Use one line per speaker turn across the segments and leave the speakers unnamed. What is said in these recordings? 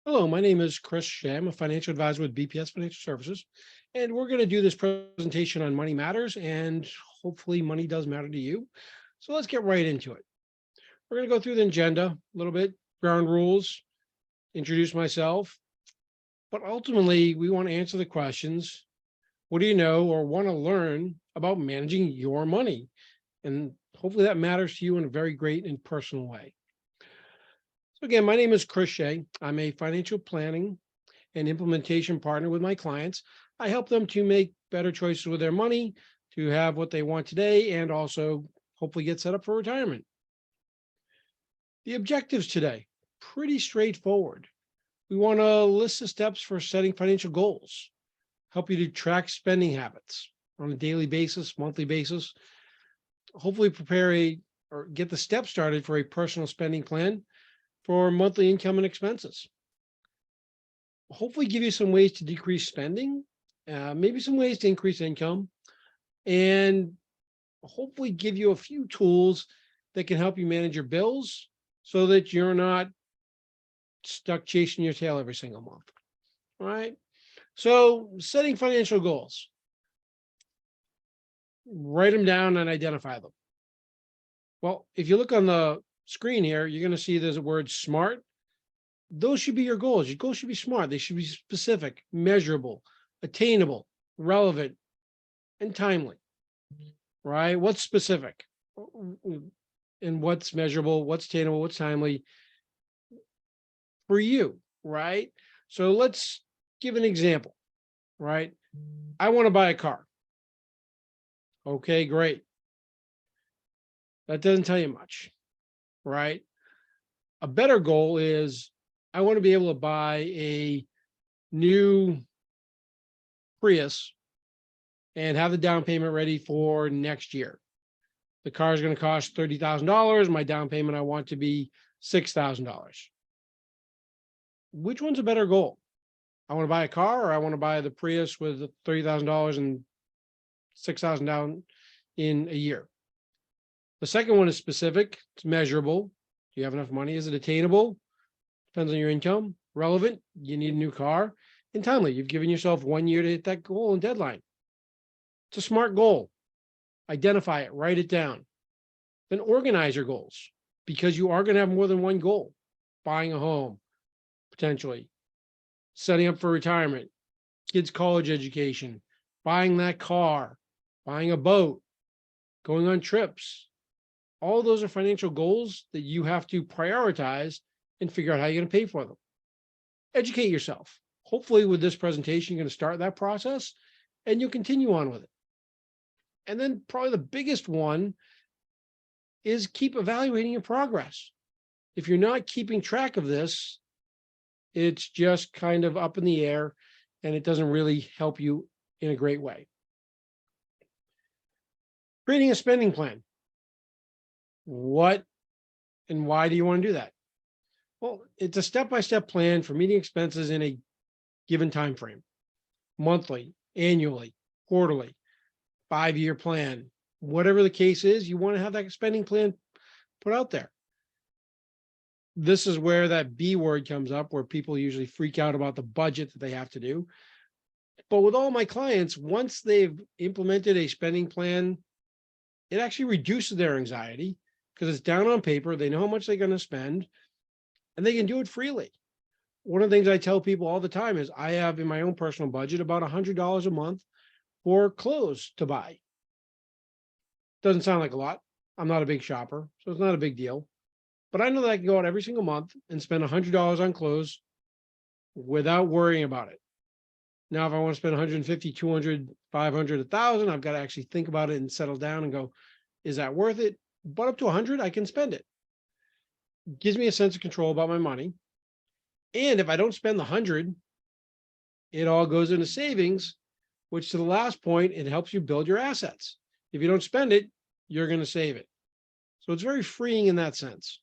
Hello, my name is Chris Shea. I'm a financial advisor with BPS Financial Services, and we're going to do this presentation on money matters, and hopefully money does matter to you. So let's get right into it. We're going to go through the agenda a little bit, ground rules, introduce myself, but ultimately we want to answer the questions. What do you know or want to learn about managing your money? And hopefully that matters to you in a very great and personal way. So again, my name is Chris Shea. I'm a financial planning and implementation partner with my clients. I help them to make better choices with their money, to have what they want today, and also hopefully get set up for retirement. The objectives today, pretty straightforward. We want to list the steps for setting financial goals, help you to track spending habits on a daily basis, monthly basis, hopefully prepare or get the steps started for a personal spending plan for monthly income and expenses. Hopefully give you some ways to decrease spending, maybe some ways to increase income, and hopefully give you a few tools that can help you manage your bills so that you're not stuck chasing your tail every single month. All right. So setting financial goals, write them down and identify them. Well, if you look on the screen here, you're going to see there's a word SMART. Those should be your goals. Your goals should be smart. They should be specific, measurable, attainable, relevant, and timely, right? What's specific and what's measurable, what's attainable, what's timely for you, right? So let's give an example, right? I want to buy a car. Okay, great. That doesn't tell you much, right? A better goal is I want to be able to buy a new Prius and have the down payment ready for next year. The car is going to cost $30,000. My down payment, I want to be $6,000. Which one's a better goal? I want to buy a car, or I want to buy the Prius with $30,000 and $6,000 down in a year. The second one is specific. It's measurable. Do you have enough money? Is it attainable? Depends on your income. Relevant. You need a new car. And timely. You've given yourself 1 year to hit that goal and deadline. It's a smart goal. Identify it, write it down. Then organize your goals, because you are going to have more than one goal. Buying a home, potentially, setting up for retirement, kids' college education, buying that car, buying a boat, going on trips. All those are financial goals that you have to prioritize and figure out how you're going to pay for them. Educate yourself. Hopefully with this presentation, you're going to start that process and you'll continue on with it. And then probably the biggest one is keep evaluating your progress. If you're not keeping track of this, it's just kind of up in the air and it doesn't really help you in a great way. Creating a spending plan. What and why do you want to do that? Well, it's a step-by-step plan for meeting expenses in a given time frame, monthly, annually, quarterly, 5-year plan, whatever the case is, you want to have that spending plan put out there. This is where that B word comes up, where people usually freak out about the budget that they have to do. But with all my clients, once they've implemented a spending plan, it actually reduces their anxiety because it's down on paper. They know how much they're going to spend and they can do it freely. One of the things I tell people all the time is I have in my own personal budget about $100 a month for clothes to buy. Doesn't sound like a lot. I'm not a big shopper, so it's not a big deal. But I know that I can go out every single month and spend $100 on clothes without worrying about it. Now, if I want to spend 150, 200, 500, 1,000, I've got to actually think about it and settle down and go, is that worth it? But up to 100, I can spend it. Gives me a sense of control about my money. And if I don't spend the 100, it all goes into savings, which to the last point, it helps you build your assets. If you don't spend it, you're going to save it. So it's very freeing in that sense.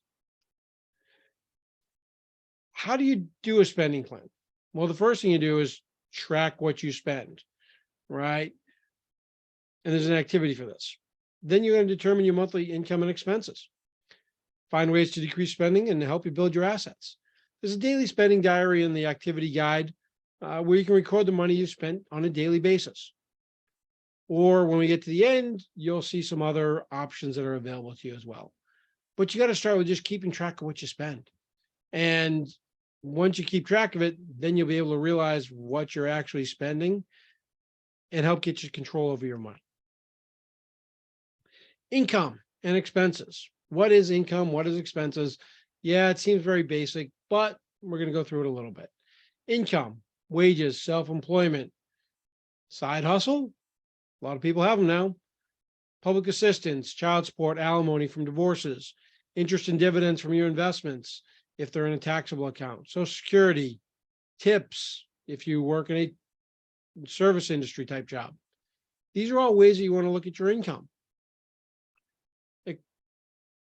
How do you do a spending plan? Well, the first thing you do is track what you spend, right? And there's an activity for this. Then you're going to determine your monthly income and expenses. Find ways to decrease spending and help you build your assets. There's a daily spending diary in the activity guide where you can record the money you spent on a daily basis. Or when we get to the end, you'll see some other options that are available to you as well. But you got to start with just keeping track of what you spend. And once you keep track of it, then you'll be able to realize what you're actually spending and help get you control over your money. Income and expenses. What is income? What is expenses? Yeah, it seems very basic, but we're going to go through it a little bit. Income, wages, self-employment, side hustle. A lot of people have them now. Public assistance, child support, alimony from divorces, interest and dividends from your investments, if they're in a taxable account, Social Security, tips, if you work in a service industry type job. These are all ways that you want to look at your income.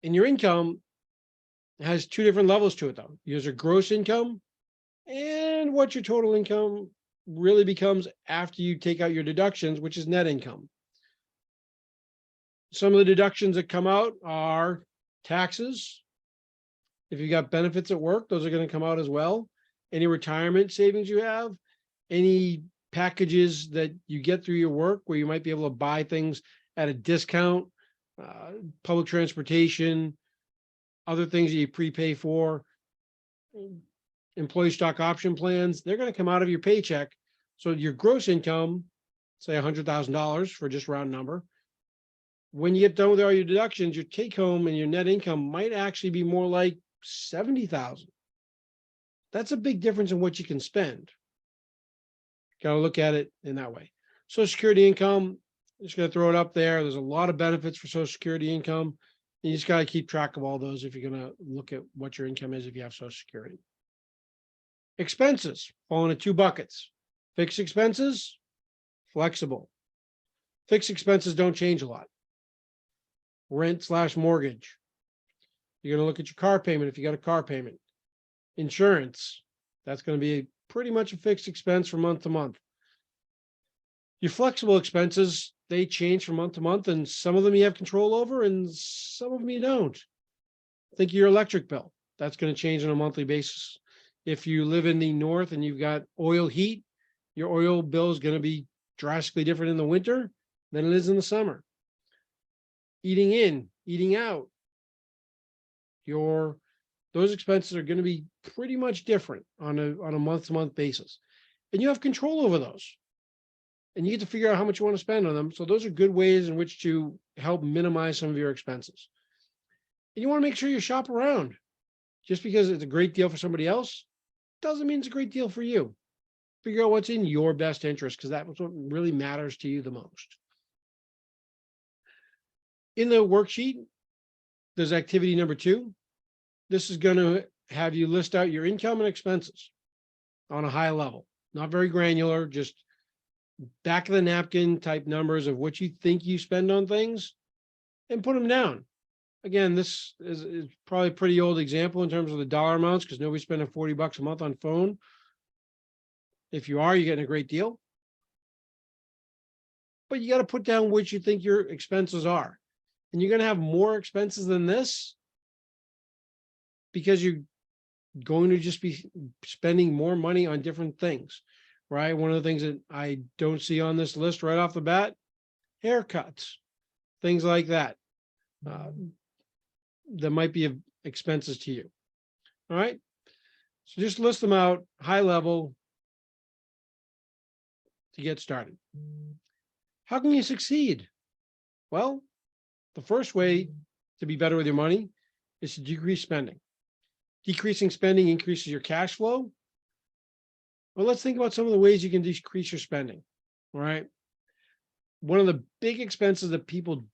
And your income has two different levels to it, though. There's a gross income and what your total income really becomes after you take out your deductions, which is net income. Some of the deductions that come out are taxes. If you got benefits at work, those are going to come out as well. Any retirement savings you have, any packages that you get through your work where you might be able to buy things at a discount, public transportation, other things that you prepay for, employee stock option plans, they're going to come out of your paycheck. So your gross income, say $100,000 for just round number. When you get done with all your deductions, your take home and your net income might actually be more like 70,000. That's a big difference in what you can spend. Got to look at it in that way. Social Security income, just going to throw it up there. There's a lot of benefits for Social Security income. You just got to keep track of all those if you're going to look at what your income is if you have Social Security. Expenses fall into two buckets. Fixed expenses, flexible. Fixed expenses don't change a lot. Rent/mortgage. You're going to look at your car payment if you got a car payment. Insurance, that's going to be pretty much a fixed expense from month to month. Your flexible expenses, they change from month to month, and some of them you have control over and some of them you don't. Think of your electric bill. That's going to change on a monthly basis. If you live in the north and you've got oil heat, your oil bill is going to be drastically different in the winter than it is in the summer. Eating in, eating out, those expenses are going to be pretty much different on a month-to-month basis. And you have control over those. And you get to figure out how much you want to spend on them. So those are good ways in which to help minimize some of your expenses. And you want to make sure you shop around. Just because it's a great deal for somebody else doesn't mean it's a great deal for you. Figure out what's in your best interest, because that's what really matters to you the most. In the worksheet, there's activity number 2. This is going to have you list out your income and expenses on a high level, not very granular, just back of the napkin type numbers of what you think you spend on things and put them down. Again, this is probably a pretty old example in terms of the dollar amounts, because nobody's spending $40 a month on phone. If you are, you're getting a great deal. But you got to put down what you think your expenses are. And you're going to have more expenses than this because you're going to just be spending more money on different things, right? One of the things that I don't see on this list right off the bat, haircuts, things like that. That might be expenses to you. All right. So just list them out high level to get started. How can you succeed? Well, the first way to be better with your money is to decrease spending. Decreasing spending increases your cash flow. Well, let's think about some of the ways you can decrease your spending. All right. One of the big expenses that people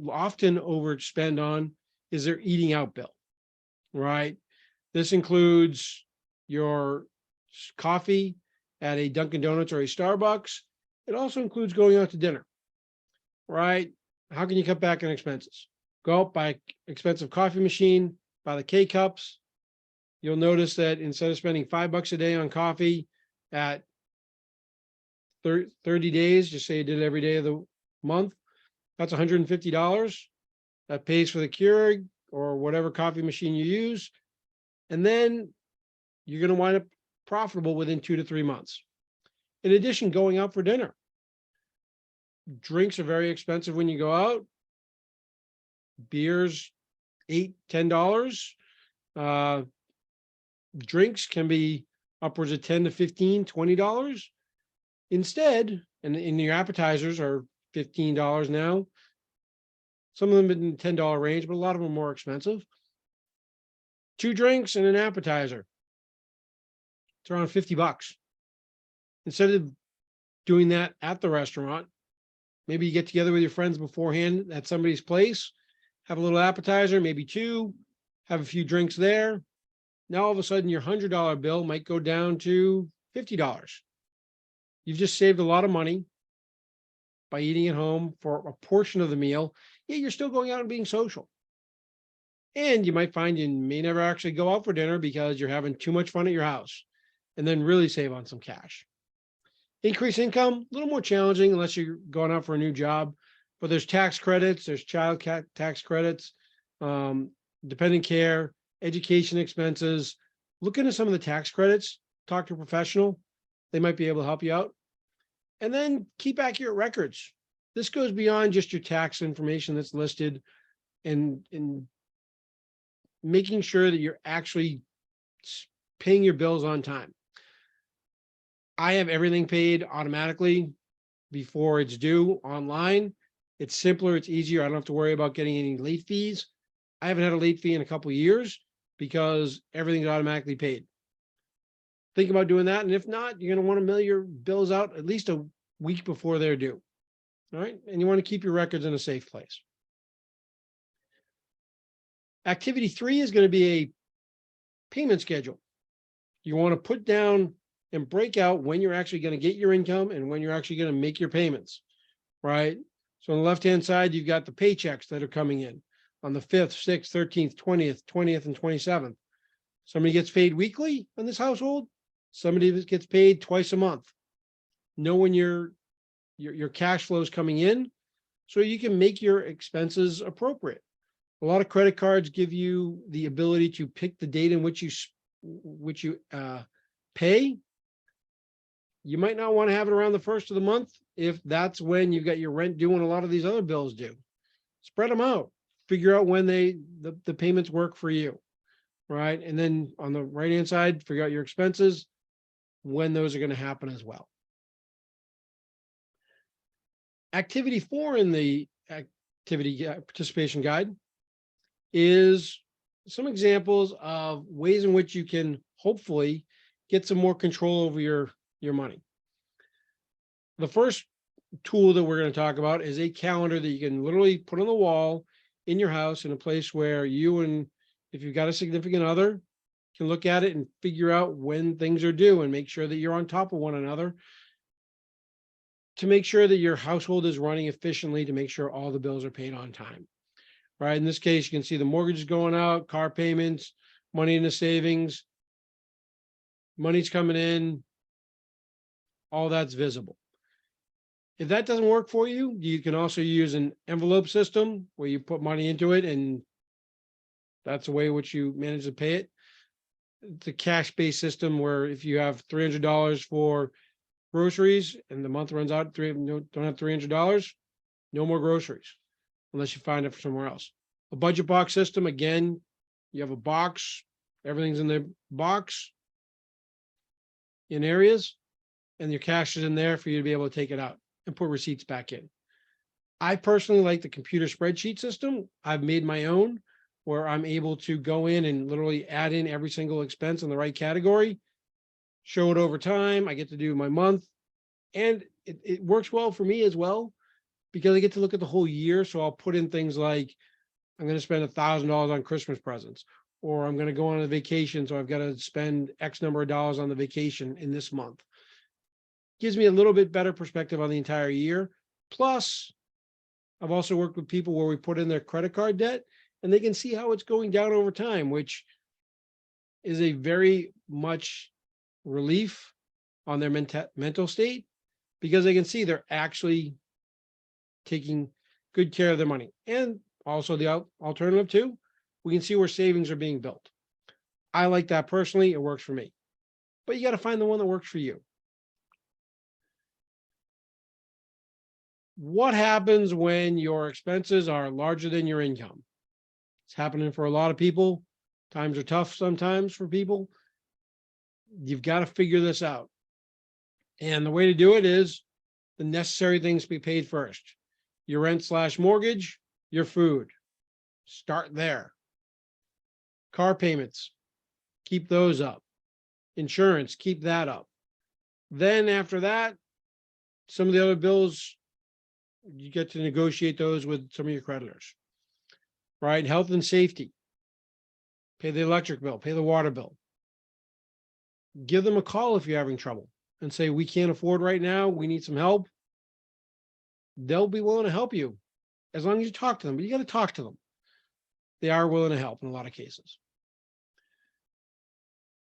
often overspend on is their eating out bill, right? This includes your coffee at a Dunkin' Donuts or a Starbucks. It also includes going out to dinner, right? How can you cut back on expenses? Go out, buy expensive coffee machine, buy the K-Cups. You'll notice that instead of spending $5 a day on coffee at 30 days, just say you did it every day of the month, that's $150. That pays for the Keurig or whatever coffee machine you use. And then you're going to wind up profitable within 2 to 3 months. In addition, going out for dinner. Drinks are very expensive when you go out. Beers, $8, $10. Drinks can be upwards of $10 to $15, $20. Instead, and your appetizers are $15 now. Some of them in the $10 range, but a lot of them are more expensive. 2 drinks and an appetizer. It's around $50. Instead of doing that at the restaurant, maybe you get together with your friends beforehand at somebody's place, have a little appetizer, maybe 2, have a few drinks there. Now all of a sudden your $100 bill might go down to $50. You've just saved a lot of money by eating at home for a portion of the meal. Yeah, you're still going out and being social. And you might find you may never actually go out for dinner because you're having too much fun at your house, and then really save on some cash. Increase income, a little more challenging unless you're going out for a new job, but there's tax credits, there's child tax credits, dependent care, education expenses. Look into some of the tax credits, talk to a professional. They might be able to help you out. And then keep accurate records. This goes beyond just your tax information that's listed, and making sure that you're actually paying your bills on time. I have everything paid automatically before it's due online. It's simpler, it's easier. I don't have to worry about getting any late fees. I haven't had a late fee in a couple of years because everything's automatically paid. Think about doing that. And if not, you're going to want to mail your bills out at least a week before they're due. All right. And you want to keep your records in a safe place. Activity 3 is going to be a payment schedule. You want to put down and break out when you're actually going to get your income and when you're actually going to make your payments, right? So on the left-hand side, you've got the paychecks that are coming in on the 5th, 6th, 13th, 20th, and 27th. Somebody gets paid weekly in this household. Somebody gets paid twice a month. Know when your cash flow is coming in so you can make your expenses appropriate. A lot of credit cards give you the ability to pick the date in which you pay. You might not want to have it around the 1st of the month if that's when you've got your rent due and a lot of these other bills due. Spread them out. Figure out when the payments work for you, right? And then on the right-hand side, figure out your expenses, when those are going to happen as well. Activity 4 in the activity participation guide is some examples of ways in which you can hopefully get some more control over your money. The first tool that we're going to talk about is a calendar that you can literally put on the wall in your house in a place where you and, if you've got a significant other, can look at it and figure out when things are due and make sure that you're on top of one another to make sure that your household is running efficiently, to make sure all the bills are paid on time, right? In this case, you can see the mortgage is going out, car payments, money in the savings, money's coming in, all that's visible. If that doesn't work for you, you can also use an envelope system where you put money into it and that's the way in which you manage to pay it. It's a cash-based system where if you have $300 for groceries and the month runs out, don't have $300, no more groceries unless you find it somewhere else. A budget box system, again, you have a box, everything's in the box in areas, and your cash is in there for you to be able to take it out and put receipts back in. I personally like the computer spreadsheet system. I've made my own where I'm able to go in and literally add in every single expense in the right category, show it over time. I get to do my month, and it works well for me as well because I get to look at the whole year. So I'll put in things like I'm going to spend $1,000 on Christmas presents, or I'm going to go on a vacation. So I've got to spend X number of dollars on the vacation in this month. Gives me a little bit better perspective on the entire year. Plus, I've also worked with people where we put in their credit card debt and they can see how it's going down over time, which is a very much relief on their mental state because they can see they're actually taking good care of their money. And also the alternative too, we can see where savings are being built. I like that personally. It works for me. But you got to find the one that works for you. What happens when your expenses are larger than your income? It's happening for a lot of people. Times are tough sometimes for people. You've got to figure this out. And the way to do it is the necessary things be paid first. Your rent/mortgage, your food. Start there. Car payments, keep those up. Insurance, keep that up. Then after that, some of the other bills, you get to negotiate those with some of your creditors, right? Health and safety, pay the electric bill, pay the water bill. Give them a call if you're having trouble and say, we can't afford right now, we need some help. They'll be willing to help you as long as you talk to them, but you got to talk to them. They are willing to help in a lot of cases.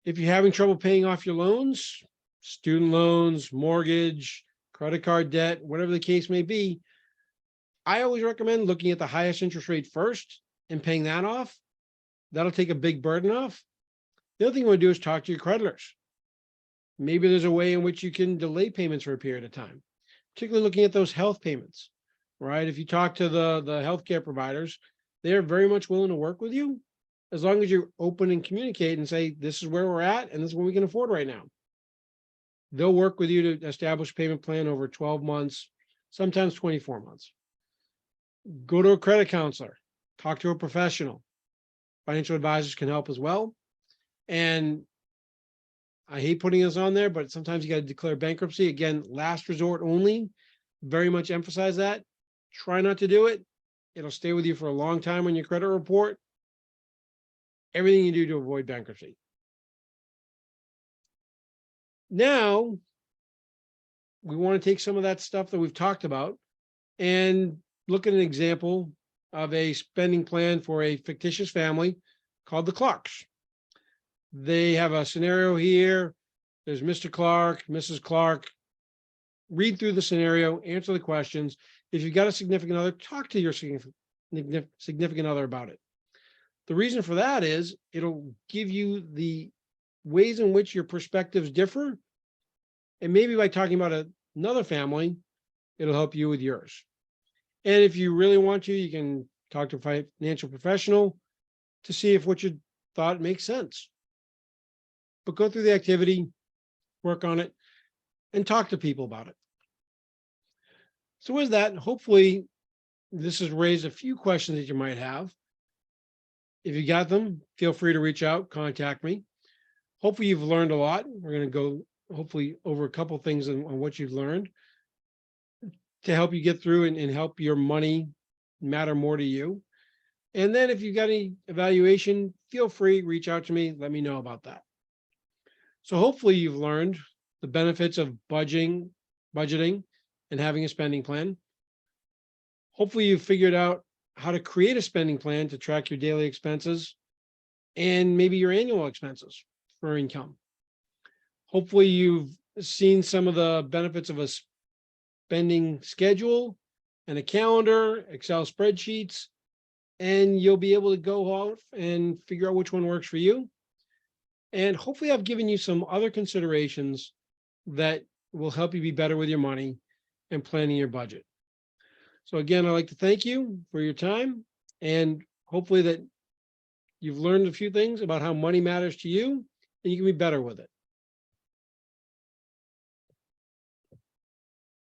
If you're having trouble paying off your loans, student loans, mortgage, credit card debt, whatever the case may be, I always recommend looking at the highest interest rate first and paying that off. That'll take a big burden off. The other thing you want to do is talk to your creditors. Maybe there's a way in which you can delay payments for a period of time, particularly looking at those health payments, right? If you talk to the healthcare providers, they're very much willing to work with you as long as you're open and communicate and say, this is where we're at and this is what we can afford right now. They'll work with you to establish a payment plan over 12 months, sometimes 24 months. Go to a credit counselor, talk to a professional. Financial advisors can help as well. And I hate putting this on there, but sometimes you got to declare bankruptcy. Again, last resort only. Very much emphasize that. Try not to do it. It'll stay with you for a long time on your credit report. Everything you do to avoid bankruptcy. Now, we want to take some of that stuff that we've talked about and look at an example of a spending plan for a fictitious family called the Clarks. They have a scenario here. There's Mr. Clark, Mrs. Clark. Read through the scenario, answer the questions. If you've got a significant other, talk to your significant other about it. The reason for that is it'll give you the ways in which your perspectives differ. And maybe by talking about another family, it'll help you with yours. And if you really want to, you can talk to a financial professional to see if what you thought makes sense. But go through the activity, work on it, and talk to people about it. So with that, hopefully this has raised a few questions that you might have. If you got them, feel free to reach out, contact me. Hopefully you've learned a lot. We're going to go hopefully over a couple things on what you've learned to help you get through and help your money matter more to you. And then if you've got any evaluation, feel free, reach out to me, let me know about that. So hopefully you've learned the benefits of budgeting and having a spending plan. Hopefully you've figured out how to create a spending plan to track your daily expenses and maybe your annual expenses for income. Hopefully you've seen some of the benefits of a spending schedule and a calendar, Excel spreadsheets, and you'll be able to go off and figure out which one works for you. And hopefully I've given you some other considerations that will help you be better with your money and planning your budget. So again, I'd like to thank you for your time, and hopefully that you've learned a few things about how money matters to you and you can be better with it.